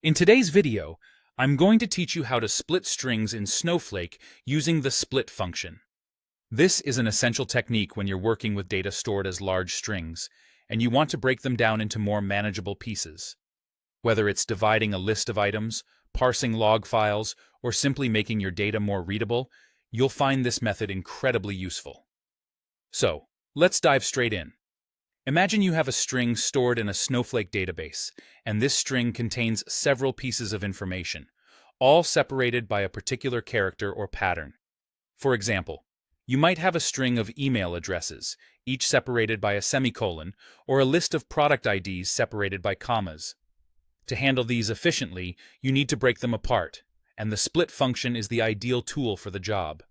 In today's video, I'm going to teach you how to split strings in Snowflake using the split function. This is an essential technique when you're working with data stored as large strings, and you want to break them down into more manageable pieces. Whether it's dividing a list of items, parsing log files, or simply making your data more readable, you'll find this method incredibly useful. So, let's dive straight in. Imagine you have a string stored in a Snowflake database, and this string contains several pieces of information, all separated by a particular character or pattern. For example, you might have a string of email addresses, each separated by a semicolon, or a list of product IDs separated by commas. To handle these efficiently, you need to break them apart, and the split function is the ideal tool for the job.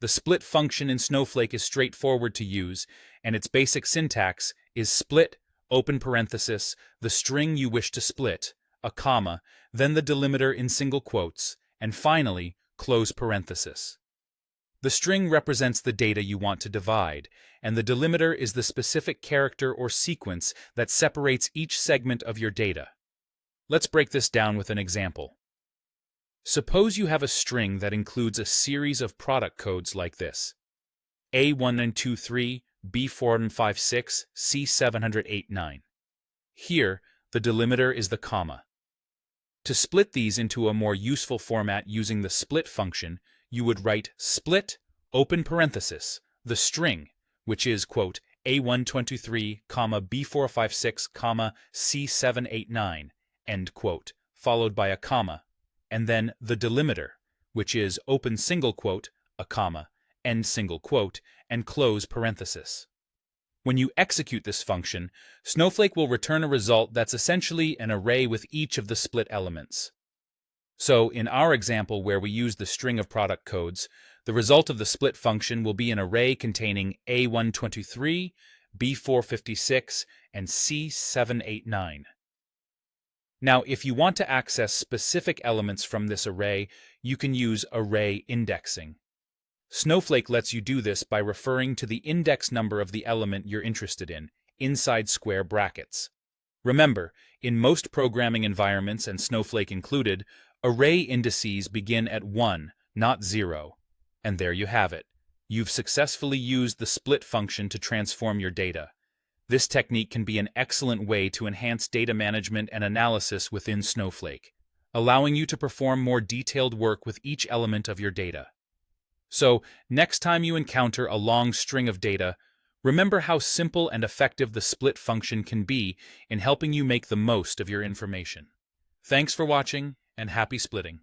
The split function in Snowflake is straightforward to use, and its basic syntax is split, open parenthesis, the string you wish to split, a comma, then the delimiter in single quotes, and finally, close parenthesis. The string represents the data you want to divide, and the delimiter is the specific character or sequence that separates each segment of your data. Let's break this down with an example. Suppose you have a string that includes a series of product codes like this: A1923, B456, C789. Here, the delimiter is the comma. To split these into a more useful format using the split function, you would write split, open parenthesis, the string, which is, quote, A123, B456, C789, end quote, followed by a comma, and then the delimiter, which is open single quote, a comma, end single quote, and close parenthesis. When you execute this function, Snowflake will return a result that's essentially an array with each of the split elements. So, in our example where we use the string of product codes, the result of the split function will be an array containing A123, B456, and C789. Now, if you want to access specific elements from this array, you can use array indexing. Snowflake lets you do this by referring to the index number of the element you're interested in, inside square brackets. Remember, in most programming environments, and Snowflake included, array indices begin at 1, not 0. And there you have it. You've successfully used the split function to transform your data. This technique can be an excellent way to enhance data management and analysis within Snowflake, allowing you to perform more detailed work with each element of your data. So, next time you encounter a long string of data, remember how simple and effective the split function can be in helping you make the most of your information. Thanks for watching, and happy splitting.